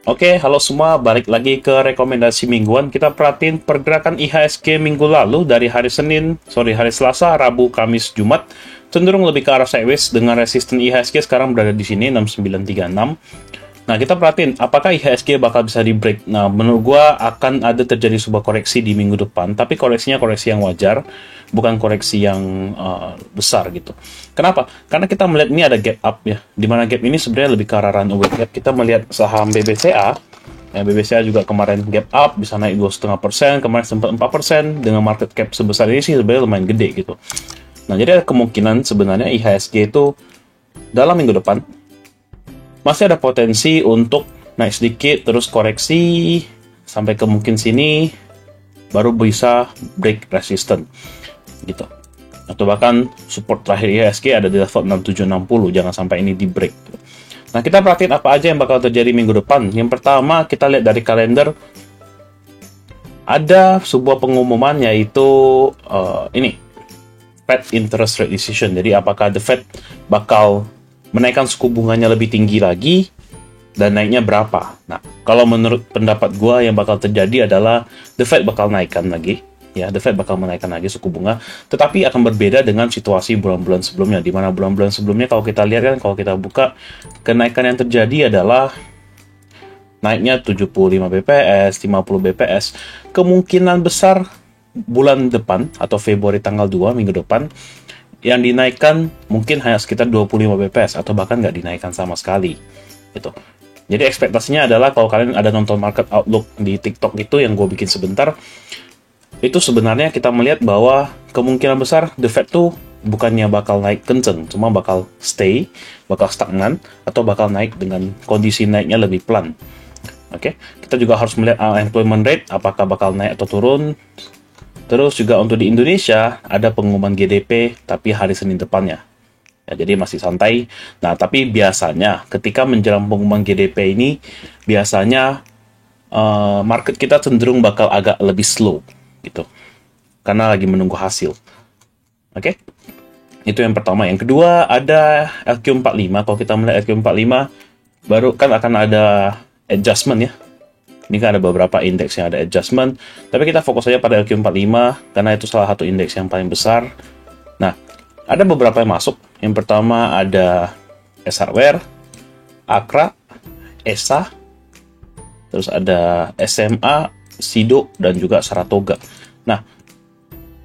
Oke, halo semua, balik lagi ke rekomendasi mingguan. Kita perhatiin pergerakan IHSG minggu lalu dari hari hari Selasa, Rabu, Kamis, Jumat. Cenderung lebih ke arah sideways dengan resisten IHSG sekarang berada di sini 6936. Nah, kita perhatiin apakah IHSG bakal bisa di break. Nah, menurut gua akan ada terjadi sebuah koreksi di minggu depan, tapi koreksinya koreksi yang wajar, bukan koreksi yang besar gitu. Kenapa? Karena kita melihat ini ada gap up ya, dimana gap ini sebenarnya lebih ke arah runaway gap. Kita melihat saham BBCA, ya BBCA juga kemarin gap up, bisa naik 2,5%, kemarin sempat 4%, dengan market cap sebesar ini sih sebenarnya lumayan gede gitu. Nah, jadi ada kemungkinan sebenarnya IHSG itu dalam minggu depan masih ada potensi untuk naik sedikit, terus koreksi, sampai ke mungkin sini, baru bisa break resistance, gitu. Atau bahkan support terakhir IHSG ada di level 6760, jangan sampai ini di break. Nah, kita perhatiin apa aja yang bakal terjadi minggu depan. Yang pertama, kita lihat dari kalender, ada sebuah pengumuman yaitu ini, Fed interest rate decision. Jadi apakah the Fed bakal menaikkan suku bunganya lebih tinggi lagi dan naiknya berapa? Nah, kalau menurut pendapat gue yang bakal terjadi adalah the Fed bakal naikkan lagi, ya, the Fed bakal menaikkan lagi suku bunga, tetapi akan berbeda dengan situasi bulan-bulan sebelumnya, di mana bulan-bulan sebelumnya kalau kita lihat kan, kalau kita buka, kenaikan yang terjadi adalah naiknya 75 bps, 50 bps, kemungkinan besar bulan depan atau Februari tanggal 2 minggu depan yang dinaikkan mungkin hanya sekitar 25 bps atau bahkan nggak dinaikkan sama sekali gitu. Jadi ekspektasinya adalah kalau kalian ada nonton market outlook di TikTok itu yang gue bikin sebentar, itu sebenarnya kita melihat bahwa kemungkinan besar the Fed tuh bukannya bakal naik kenceng, cuma bakal stay, bakal stagnan, atau bakal naik dengan kondisi naiknya lebih pelan. Oke, kita juga harus melihat unemployment rate apakah bakal naik atau turun. Terus juga untuk di Indonesia ada pengumuman GDP tapi hari Senin depannya. Ya, jadi masih santai. Nah, tapi biasanya ketika menjelang pengumuman GDP ini biasanya market kita cenderung bakal agak lebih slow gitu. Karena lagi menunggu hasil. Oke? Itu yang pertama. Yang kedua ada LQ45. Kalau kita melihat LQ45 baru kan akan ada adjustment ya. Ini kan ada beberapa indeks yang ada adjustment, tapi kita fokus saja pada LQ45 karena itu salah satu indeks yang paling besar. Nah, ada beberapa yang masuk. Yang pertama ada S-Hardware, Akra, ESA, terus ada SMA, Sido, dan juga Saratoga. Nah,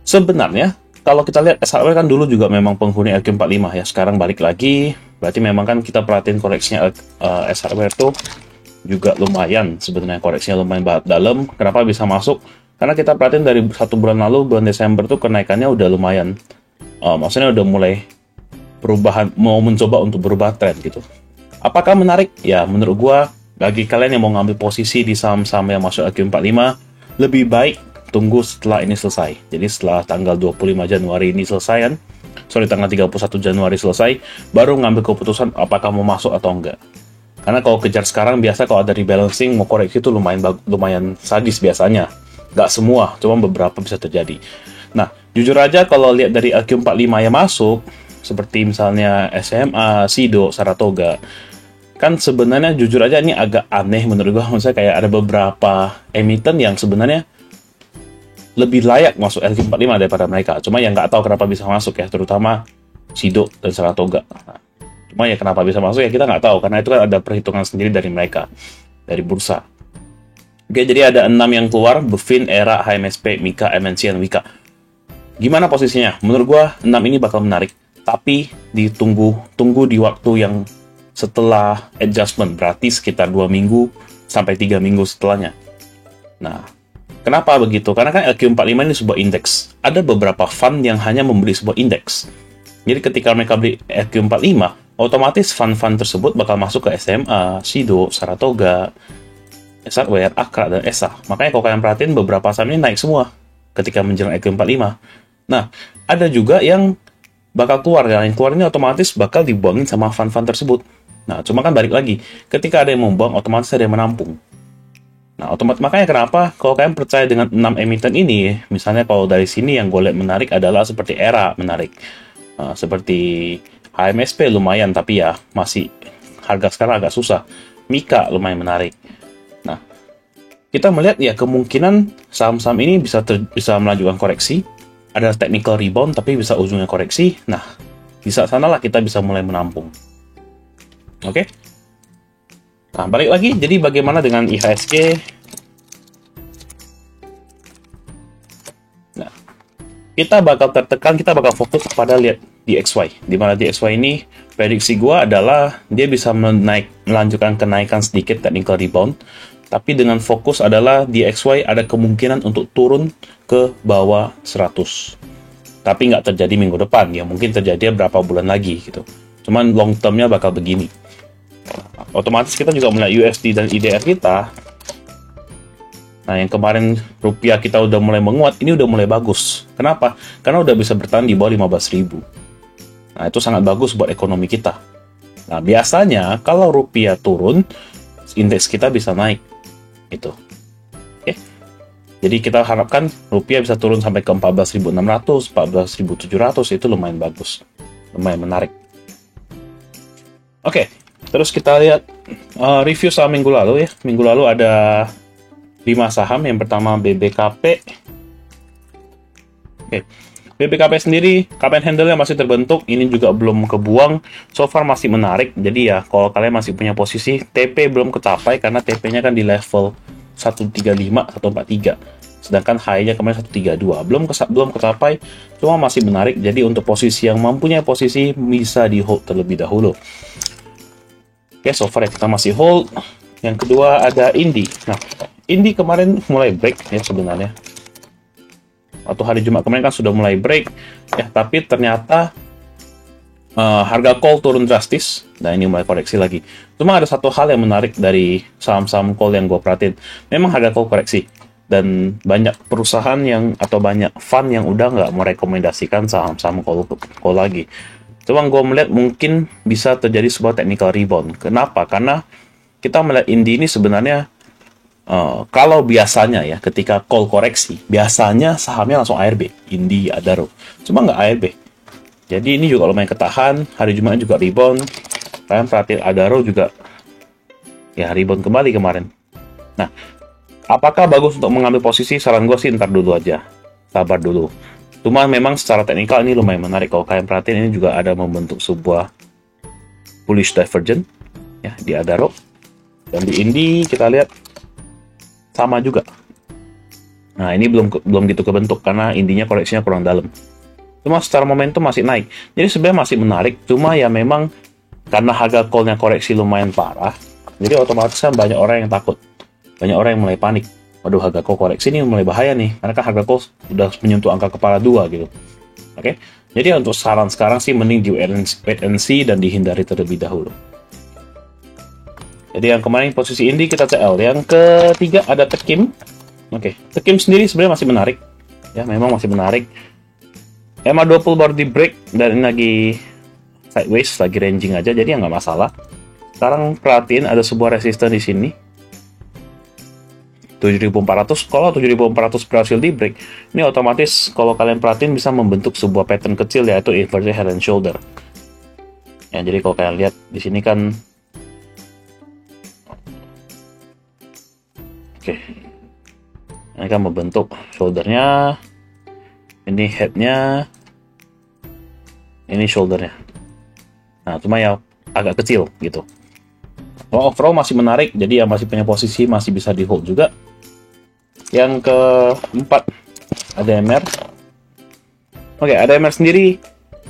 sebenarnya kalau kita lihat S-Hardware kan dulu juga memang penghuni LQ45 ya, sekarang balik lagi, berarti memang kan kita perhatiin koreksinya S-Hardware tuh juga lumayan, sebenarnya koreksinya lumayan dalam. Kenapa bisa masuk? Karena kita perhatiin dari 1 bulan lalu, bulan Desember tuh kenaikannya udah lumayan. Maksudnya udah mulai perubahan, mau mencoba untuk berubah tren gitu. Apakah menarik? Ya, menurut gua, bagi kalian yang mau ngambil posisi di saham-saham yang masuk LQ45, lebih baik tunggu setelah ini selesai. Jadi setelah tanggal 25 Januari ini selesai kan, tanggal 31 Januari selesai, baru ngambil keputusan apakah mau masuk atau enggak. Karena kalau kejar sekarang biasa kalau ada rebalancing mau koreksi itu lumayan sadis biasanya. Nggak semua, cuma beberapa bisa terjadi. Nah, jujur aja kalau lihat dari LQ45 yang masuk, seperti misalnya SMA, Sido, Saratoga, kan sebenarnya jujur aja ini agak aneh menurut gua. Maksudnya kayak ada beberapa emiten yang sebenarnya lebih layak masuk LQ45 daripada mereka. Cuma yang nggak tahu kenapa bisa masuk ya, terutama Sido dan Saratoga. Nah, cuma ya kenapa bisa masuk ya kita nggak tahu, karena itu kan ada perhitungan sendiri dari mereka, dari bursa. Oke, jadi ada 6 yang keluar, Bevin, Era, HMSP, Mika, MNC, dan Wika. Gimana posisinya? Menurut gua 6 ini bakal menarik, tapi tunggu di waktu yang setelah adjustment, berarti sekitar 2 minggu sampai 3 minggu setelahnya. Nah, kenapa begitu? Karena kan LQ45 ini sebuah indeks. Ada beberapa fund yang hanya membeli sebuah indeks. Jadi ketika mereka beli LQ45, otomatis fund-fund tersebut bakal masuk ke SMA, Sido, Saratoga, S-Hardware, Akra, dan ESA. Makanya kalau kalian perhatiin beberapa saham ini naik semua ketika menjelang LQ45. Nah, ada juga yang bakal keluar. Yang keluar ini otomatis bakal dibuangin sama fund-fund tersebut. Nah, cuma kan balik lagi. Ketika ada yang membuang, otomatis ada yang menampung. Nah, makanya kenapa kalau kalian percaya dengan 6 emiten ini, misalnya kalau dari sini yang gue lihat menarik adalah seperti Era menarik. Seperti HMSP lumayan, tapi ya masih harga sekarang agak susah. Mika lumayan menarik. kita melihat ya kemungkinan saham-saham ini bisa melanjutkan koreksi, ada technical rebound tapi bisa ujungnya koreksi. Nah, di saat sanalah kita bisa mulai menampung. Oke. Nah, balik lagi, jadi bagaimana dengan IHSG? Nah, kita bakal tertekan, kita bakal fokus pada lihat DXY. Di mana DXY ini, prediksi gua adalah dia bisa melanjutkan kenaikan sedikit technical rebound. Tapi dengan fokus adalah DXY ada kemungkinan untuk turun ke bawah 100. Tapi nggak terjadi minggu depan, ya mungkin terjadi berapa bulan lagi gitu. Cuman long termnya bakal begini. Otomatis kita juga melihat USD dan IDR kita. Nah, yang kemarin rupiah kita udah mulai menguat, ini udah mulai bagus. Kenapa? Karena udah bisa bertahan di bawah 15.000. Nah, itu sangat bagus buat ekonomi kita. Nah, biasanya kalau rupiah turun, indeks kita bisa naik. Itu. Oke. Jadi kita harapkan rupiah bisa turun sampai ke 14.600, 14.700, itu lumayan bagus. Lumayan menarik. Oke. Terus kita lihat review saham minggu lalu ya. Minggu lalu ada 5 saham. Yang pertama BBKP. Oke. BBKP sendiri, cup and handle-nya masih terbentuk. Ini juga belum kebuang. So far masih menarik. Jadi ya, kalau kalian masih punya posisi, TP belum kecapai karena TP-nya kan di level 135, 143. Sedangkan high-nya kemarin 132. Belum kecapai, cuma masih menarik. Jadi untuk posisi yang mempunyai posisi, bisa di hold terlebih dahulu. Oke, so far ya kita masih hold. Yang kedua ada Indi. Nah, Indi kemarin mulai break ya sebenarnya. Atau hari Jumat kemarin kan sudah mulai break. Ya, tapi ternyata harga call turun drastis. Nah, ini mulai koreksi lagi. Cuma ada satu hal yang menarik dari saham-saham call yang gue perhatiin. Memang harga call koreksi. Dan banyak perusahaan atau banyak fund yang udah nggak merekomendasikan saham-saham call lagi. Cuma gue melihat mungkin bisa terjadi sebuah technical rebound. Kenapa? Karena kita melihat Indi ini sebenarnya kalau biasanya ya ketika call koreksi, biasanya sahamnya langsung ARB, Indi, Adaro. Cuma nggak ARB. Jadi ini juga lumayan ketahan, hari Jumat juga rebound. Kalian perhatiin Adaro juga ya rebound kembali kemarin. Nah, apakah bagus untuk mengambil posisi? Saran gue sih ntar dulu aja. Sabar dulu. Cuma memang secara teknikal ini lumayan menarik. Kalau kalian perhatiin ini juga ada membentuk sebuah bullish divergence ya di Adaro. Dan di Indi kita lihat sama juga. Nah, ini belum gitu kebentuk karena Indinya koreksinya kurang dalam. Cuma secara momentum masih naik. Jadi sebenarnya masih menarik. Cuma ya memang karena harga call-nya koreksi lumayan parah, jadi otomatis kan banyak orang yang takut. Banyak orang yang mulai panik. Waduh, harga call koreksi ini mulai bahaya nih. Karena kan harga call udah menyentuh angka kepala 2 gitu. Oke. Jadi untuk saran sekarang sih mending di wait and see dan dihindari terlebih dahulu. Jadi yang kemarin posisi Indi kita CL. Yang ketiga ada Tekim. Oke. Tekim sendiri sebenarnya masih menarik. Ya, memang masih menarik. MA20 baru di break dan ini lagi sideways, lagi ranging aja, jadi ya nggak masalah. Sekarang perhatiin ada sebuah resisten di sini. 7.400, kalau 7.400 berhasil di break, ini otomatis kalau kalian perhatiin bisa membentuk sebuah pattern kecil yaitu inverted head and shoulder. Ya, jadi kalau kalian lihat di sini kan, oke, ini kan membentuk shouldernya, ini headnya, ini shouldernya. Nah, cuma ya agak kecil gitu. Well, overall masih menarik, jadi yang masih punya posisi masih bisa di hold juga. Yang keempat ada ADMR. Oke, ADMR sendiri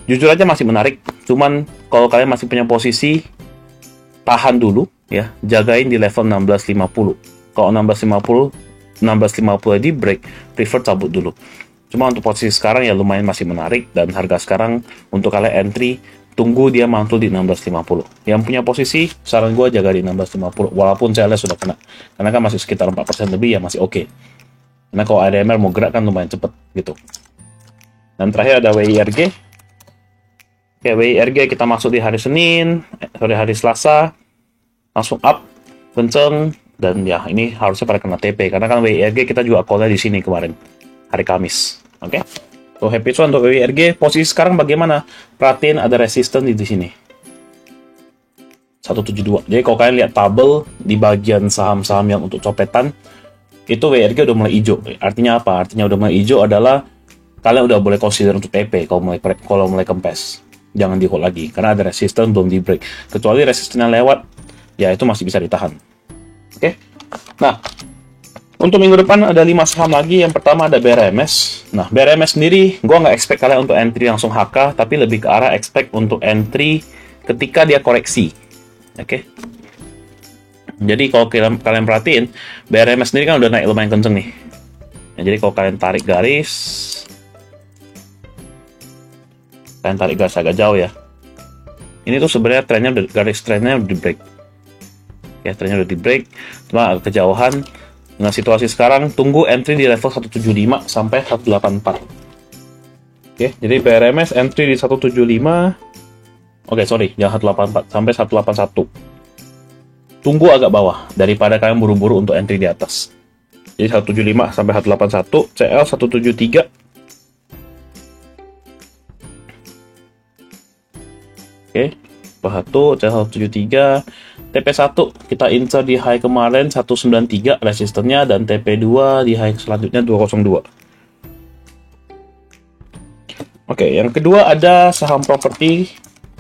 jujur aja masih menarik. Cuman kalau kalian masih punya posisi, tahan dulu ya, jagain di level 1650. Kalau 1650 di break, prefer cabut dulu. Cuma untuk posisi sekarang ya lumayan masih menarik, dan harga sekarang untuk kalian entry, tunggu dia mantul di 1650. Yang punya posisi, saran gue jaga di 1650, walaupun saya lihat sudah kena. Karena kan masih sekitar 4% lebih ya masih oke. Karena kalau ADMR mau gerak kan lumayan cepet gitu. Dan terakhir ada WIRG. Oke, WIRG kita masuk di hari Senin, hari Selasa, langsung up, kenceng, dan ya ini harusnya pada kena TP. Karena kan WIRG kita juga call-nya di sini kemarin, hari Kamis. Oke. So, happy one untuk WIRG. Posisi sekarang bagaimana? Perhatiin ada resisten di sini. 172. Jadi kalau kalian lihat tabel di bagian saham-saham yang untuk copetan, itu WRG udah mulai hijau. Artinya apa? Artinya udah mulai hijau adalah kalian udah boleh consider untuk TP kalau mulai kempes. Jangan di hold lagi karena ada resistance belum di break. Kecuali resistennya lewat, ya itu masih bisa ditahan. Oke. Nah, untuk minggu depan ada 5 saham lagi. Yang pertama ada BRMS. Nah, BRMS sendiri gue nggak expect kalian untuk entry langsung HK, tapi lebih ke arah expect untuk entry ketika dia koreksi. Oke. Jadi kalau kalian perhatiin, BRMS sendiri kan udah naik lumayan kenceng nih. Ya, jadi kalau kalian tarik garis agak jauh ya. Ini tuh sebenarnya garis trennya udah di break. Ya, trennya udah di break, cuma agak kejauhan. Dengan situasi sekarang, tunggu entry di level 175 sampai 184. Oke, jadi BRMS entry di 175. Oke, sorry, jangan 184 sampai 181. Tunggu agak bawah daripada kalian buru-buru untuk entry di atas. Jadi 175 sampai 181, CL 173. Oke, CL 173. TP1 kita insert di high kemarin 193 resistennya, dan TP2 di high selanjutnya 202. Oke, yang kedua ada saham properti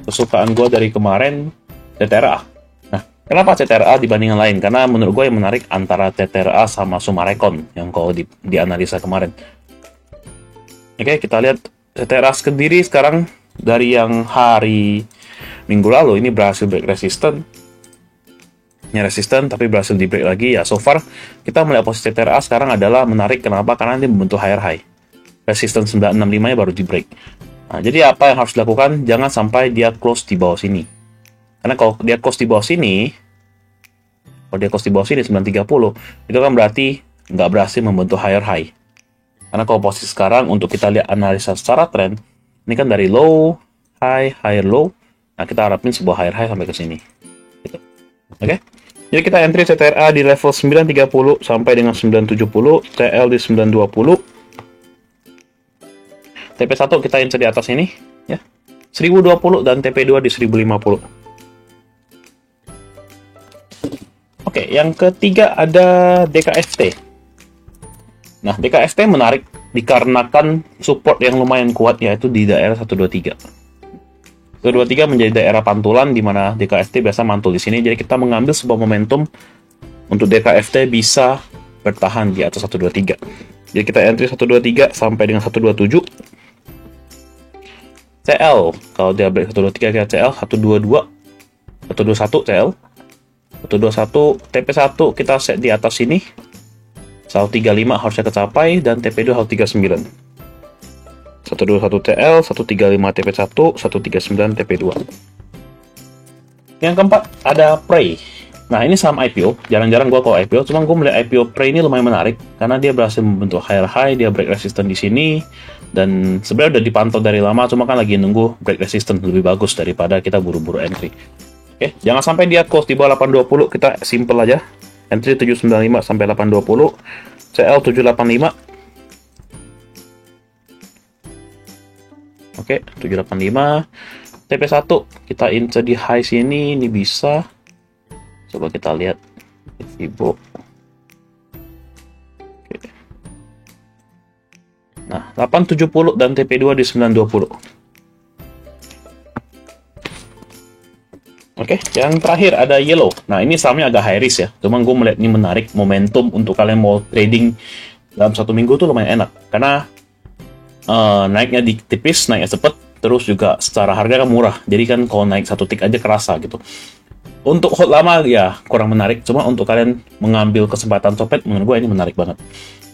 kesukaan gue dari kemarin, TTRA. Nah, kenapa TTRA dibanding yang lain? Karena menurut gue yang menarik antara TTRA sama Sumarecon yang kalau dianalisa kemarin. Oke, kita lihat TTRA sendiri sekarang dari yang hari minggu lalu ini berhasil break resisten. Resisten tapi berhasil di break lagi ya. So far kita melihat posisi TTRA sekarang adalah menarik. Kenapa? Karena dia membentuk higher high. Resisten 965 nya baru di break. Nah, jadi apa yang harus dilakukan? Jangan sampai dia close di bawah sini. Karena kalau dia close di bawah sini, 930, itu kan berarti nggak berhasil membentuk higher high. Karena kalau posisi sekarang untuk kita lihat analisa secara tren, ini kan dari low, high, higher low. Nah, kita harapin sebuah higher high sampai ke sini. Gitu. Oke, jadi kita entry CTRA di level 930 sampai dengan 970, TL di 920, TP1 kita insert di atas ini, ya, 1020 dan TP2 di 1050. Oke, yang ketiga ada DKST. Nah, DKST menarik dikarenakan support yang lumayan kuat yaitu di daerah 123. 123 menjadi daerah pantulan di mana DKST biasa mantul di sini. Jadi kita mengambil sebuah momentum untuk DKST bisa bertahan di atas 123. Jadi kita entry 123 sampai dengan 127. CL kalau dia break 123 kita CL 122, 121 CL, 121 TP1 kita set di atas sini. 135 harusnya kecapai dan TP2 139. 121 TL, 135 TP1, 139 TP2. Yang keempat ada Prey. Nah, ini saham IPO. Jarang-jarang gue kalau IPO, cuma gue melihat IPO Prey ini lumayan menarik karena dia berhasil membentuk higher high, dia break resistance di sini, dan sebenarnya udah dipantau dari lama, cuma kan lagi nunggu break resistance lebih bagus daripada kita buru-buru entry. Oke, jangan sampai dia close di bawah 820, kita simple aja. Entry 795 sampai 820, CL 785. Oke, 785. TP1 kita insert di high sini, ini bisa. Coba kita lihat Fibo. Oke. Nah, 870 dan TP2 di 920. Oke, yang terakhir ada Yellow. Nah, ini sahamnya agak high risk ya. Cuma gue melihat ini menarik momentum untuk kalian mau trading dalam 1 minggu tuh lumayan enak. Karena naiknya tipis, naiknya cepet, terus juga secara harga kan murah. Jadi kan kalau naik 1 tick aja kerasa gitu. Untuk hold lama ya kurang menarik. Cuma untuk kalian mengambil kesempatan copet, menurut gue ini menarik banget.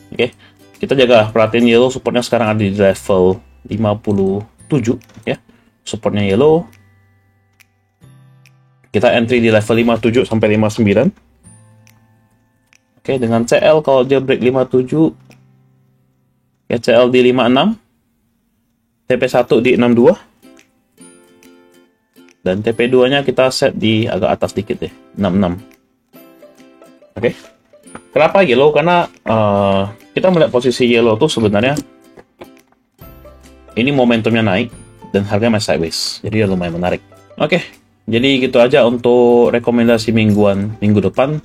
Oke, kita jaga perhatiin Yellow. Supportnya sekarang ada di level 57 ya. Supportnya Yellow. Kita entry di level 57 sampai 59. Oke, dengan CL kalau dia break 57, ya CL di 56, TP1 di 62, dan TP2 nya kita set di agak atas dikit ya, 66. Oke, kenapa Yellow? Karena kita melihat posisi Yellow tuh sebenarnya ini momentumnya naik dan harganya masih sideways, jadi lumayan menarik. Oke, jadi gitu aja untuk rekomendasi minggu depan.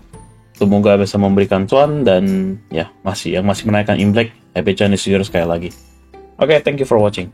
Semoga bisa memberikan cuan dan ya yang masih menaikkan Imlek, Happy Chinese New Year sekali lagi. Oke, thank you for watching.